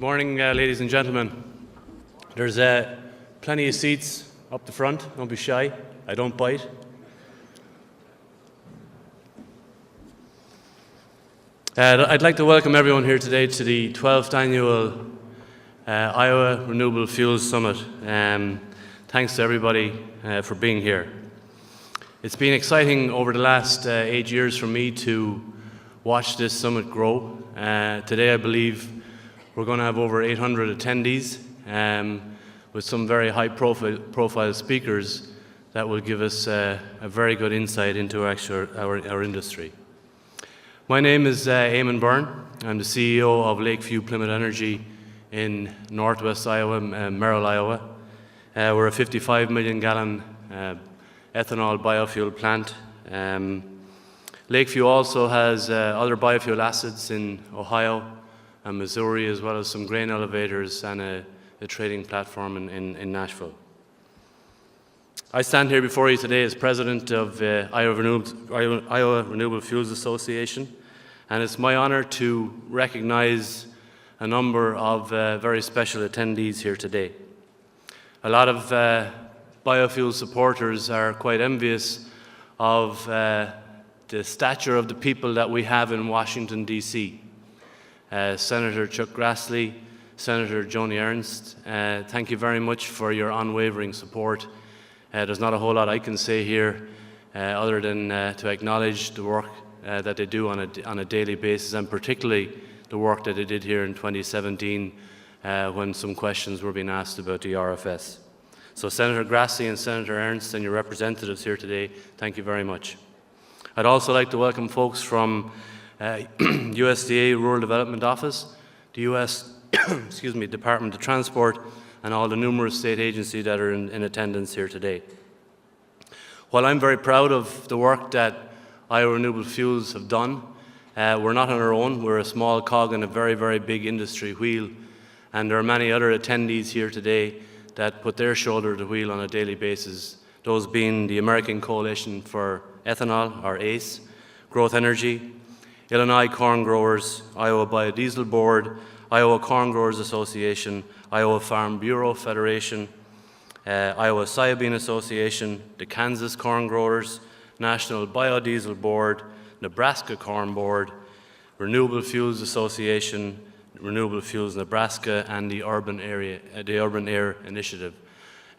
Morning, ladies and gentlemen. There's plenty of seats up the front. Don't be shy. I don't bite. I'd like to welcome everyone here today to the 12th annual Iowa Renewable Fuels Summit. Thanks to everybody for being here. It's been exciting over the last 8 years for me to watch this summit grow. Today I believe we're going to have over 800 attendees with some very high profile speakers that will give us a very good insight into our industry. My name is Eamonn Byrne. I'm the CEO of Lakeview Plymouth Energy in northwest Iowa, Merrill, Iowa. We're a 55 million gallon ethanol biofuel plant. Lakeview also has other biofuel assets in Ohio and Missouri, as well as some grain elevators and a trading platform in Nashville. I stand here before you today as president of Iowa Renewable Fuels Association, and it's my honor to recognize a number of very special attendees here today. A lot of biofuel supporters are quite envious of the stature of the people that we have in Washington, D.C. Senator Chuck Grassley, Senator Joni Ernst, thank you very much for your unwavering support. There's not a whole lot I can say here other than to acknowledge the work that they do on a daily basis, and particularly the work that they did here in 2017 when some questions were being asked about the RFS. So Senator Grassley and Senator Ernst and your representatives here today, thank you very much. I'd also like to welcome folks from USDA Rural Development Office, the U.S. Department of Transport, and all the numerous state agencies that are in attendance here today. While I'm very proud of the work that Iowa Renewable Fuels have done, we're not on our own. We're a small cog in a very, very big industry wheel, and there are many other attendees here today that put their shoulder to the wheel on a daily basis, those being the American Coalition for Ethanol, or ACE, Growth Energy, Illinois Corn Growers, Iowa Biodiesel Board, Iowa Corn Growers Association, Iowa Farm Bureau Federation, Iowa Soybean Association, the Kansas Corn Growers, National Biodiesel Board, Nebraska Corn Board, Renewable Fuels Association, Renewable Fuels Nebraska, and the Urban Air Initiative.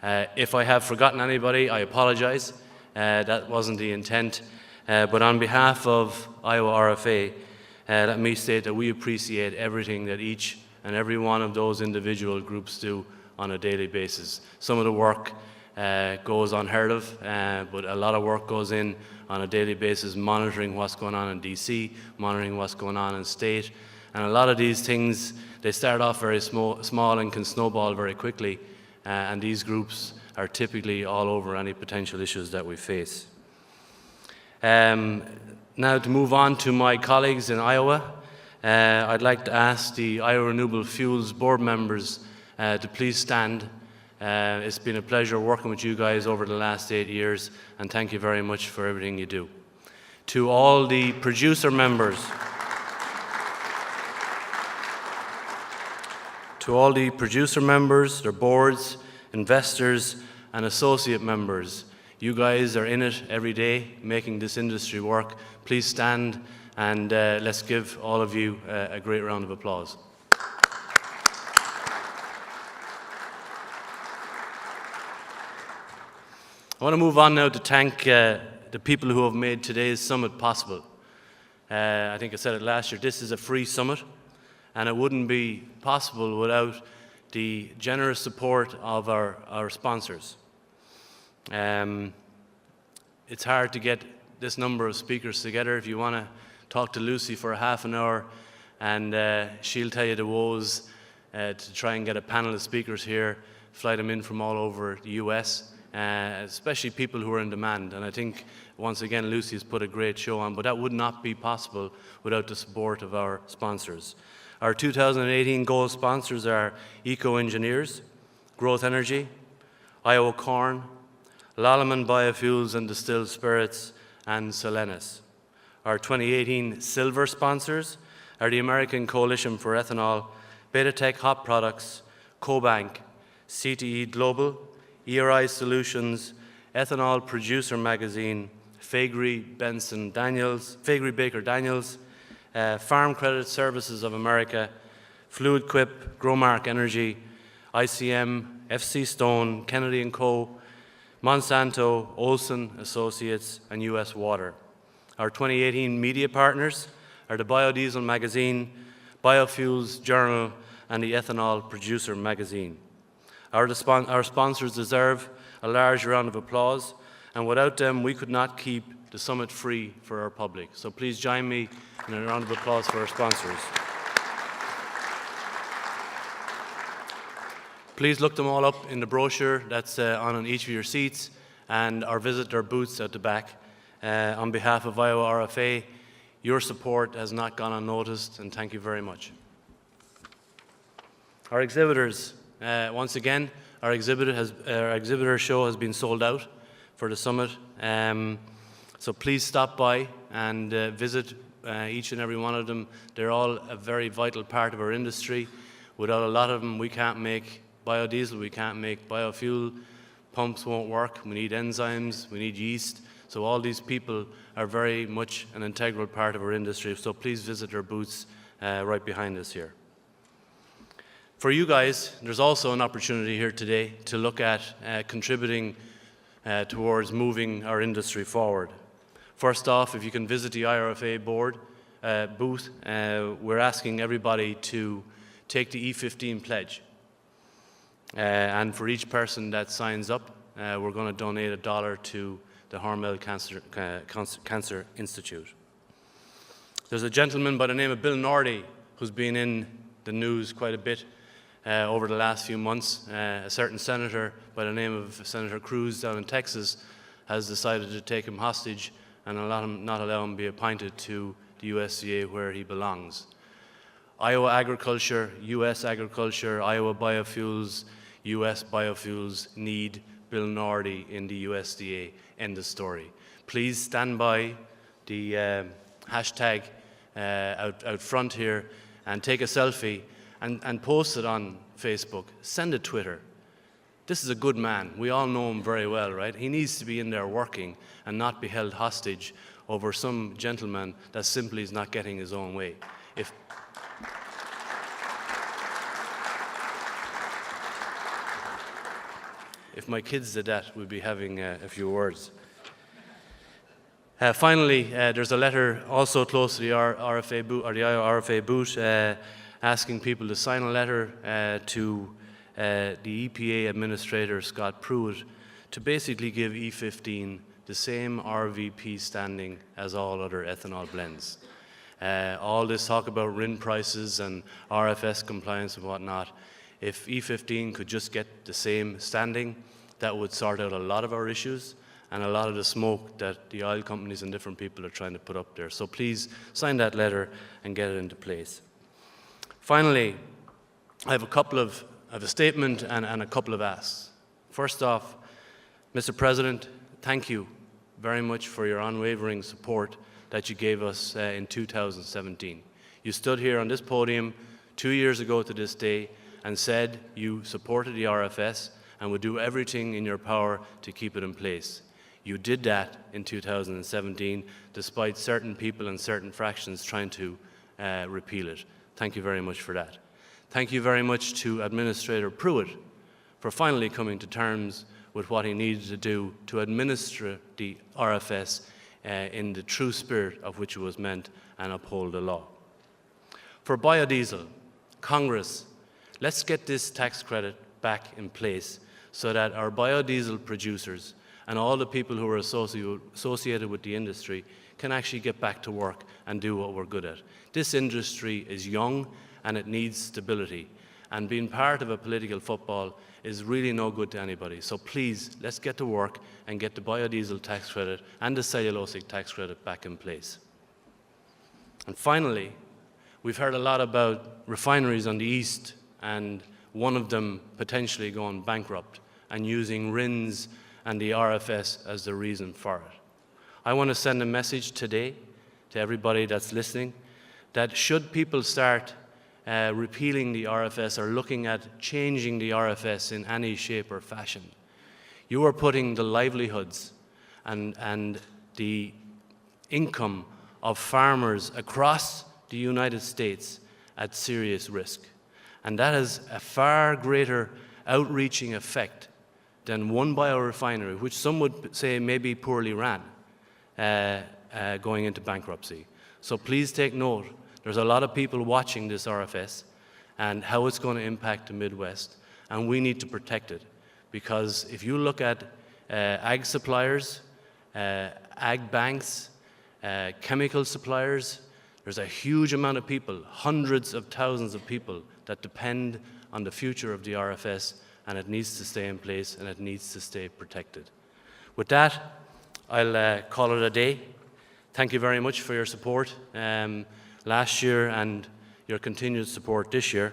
If I have forgotten anybody, I apologize. That wasn't the intent. But on behalf of Iowa RFA, let me state that we appreciate everything that each and every one of those individual groups do on a daily basis. Some of the work goes unheard of, but a lot of work goes in on a daily basis, monitoring what's going on in DC, monitoring what's going on in state. And a lot of these things, they start off very small and can snowball very quickly, and these groups are typically all over any potential issues that we face. Now to move on to my colleagues in Iowa, I'd like to ask the Iowa Renewable Fuels board members to please stand. It's been a pleasure working with you guys over the last 8 years, and thank you very much for everything you do. To all the producer members, their boards, investors, and associate members, you guys are in it every day, making this industry work. Please stand, and let's give all of you a great round of applause. I want to move on now to thank the people who have made today's summit possible. I think I said it last year, this is a free summit, and it wouldn't be possible without the generous support of our sponsors. It's hard to get this number of speakers together. If you want to talk to Lucy for a half an hour, and she'll tell you the woes to try and get a panel of speakers here, fly them in from all over the US, especially people who are in demand. And I think, once again, Lucy has put a great show on, but that would not be possible without the support of our sponsors. Our 2018 goal sponsors are Eco Engineers, Growth Energy, Iowa Corn, Lallemand Biofuels and Distilled Spirits, and Solenis. Our 2018 silver sponsors are the American Coalition for Ethanol, Betatech Hop Products, CoBank, CTE Global, ERI Solutions, Ethanol Producer Magazine, Faegre Baker Daniels, Farm Credit Services of America, Fluid Quip, Growmark Energy, ICM, FC Stone, Kennedy & Co., Monsanto, Olson Associates, and US Water. Our 2018 media partners are the Biodiesel Magazine, Biofuels Journal, and the Ethanol Producer Magazine. Our sponsors deserve a large round of applause, and without them, we could not keep the summit free for our public. So please join me in a round of applause for our sponsors. Please look them all up in the brochure that's on each of your seats, or visit their booths at the back. On behalf of Iowa RFA, your support has not gone unnoticed, and thank you very much. Our exhibitors, once again, our exhibitor show has been sold out for the summit. So please stop by and visit each and every one of them. They're all a very vital part of our industry. Without a lot of them, we can't make biodiesel, we can't make biofuel, pumps won't work, we need enzymes, we need yeast. So all these people are very much an integral part of our industry. So please visit our booths right behind us here. For you guys, there's also an opportunity here today to look at contributing towards moving our industry forward. First off, if you can visit the IRFA board booth, we're asking everybody to take the E15 pledge. And for each person that signs up, we're going to donate $1 to the Hormel Cancer Institute. There's a gentleman by the name of Bill Nordy who's been in the news quite a bit over the last few months. A certain senator by the name of Senator Cruz down in Texas has decided to take him hostage and not allow him to be appointed to the USDA where he belongs. Iowa agriculture, US agriculture, Iowa biofuels, US biofuels need Bill Nordy in the USDA. End of story. Please stand by the hashtag out front here and take a selfie and post it on Facebook. Send it Twitter. This is a good man. We all know him very well, right? He needs to be in there working and not be held hostage over some gentleman that simply is not getting his own way. If my kids did that, we'd be having a few words. Finally, there's a letter also close to the RFA booth, or the Iowa RFA booth, asking people to sign a letter to the EPA Administrator, Scott Pruitt, to basically give E15 the same RVP standing as all other ethanol blends. All this talk about RIN prices and RFS compliance and whatnot, if E15 could just get the same standing, that would sort out a lot of our issues and a lot of the smoke that the oil companies and different people are trying to put up there. So please sign that letter and get it into place. Finally, I have a statement and a couple of asks. First off, Mr. President, thank you very much for your unwavering support that you gave us in 2017. You stood here on this podium 2 years ago to this day and said you supported the RFS and would do everything in your power to keep it in place. You did that in 2017, despite certain people and certain fractions trying to repeal it. Thank you very much for that. Thank you very much to Administrator Pruitt for finally coming to terms with what he needed to do to administer the RFS in the true spirit of which it was meant and uphold the law. For biodiesel, Congress, let's get this tax credit back in place so that our biodiesel producers and all the people who are associated with the industry can actually get back to work and do what we're good at. This industry is young and it needs stability. And being part of a political football is really no good to anybody. So please, let's get to work and get the biodiesel tax credit and the cellulosic tax credit back in place. And finally, we've heard a lot about refineries on the east and one of them potentially going bankrupt and using RINs and the RFS as the reason for it. I want to send a message today to everybody that's listening that should people start repealing the RFS or looking at changing the RFS in any shape or fashion. You are putting the livelihoods and the income of farmers across the United States at serious risk. And that has a far greater outreaching effect than one biorefinery, which some would say may be poorly ran, going into bankruptcy. So please take note. There's a lot of people watching this RFS and how it's going to impact the Midwest, and we need to protect it. Because if you look at ag suppliers, ag banks, chemical suppliers, there's a huge amount of people, hundreds of thousands of people, that depend on the future of the RFS, and it needs to stay in place and it needs to stay protected. With that, I'll call it a day. Thank you very much for your support last year and your continued support this year.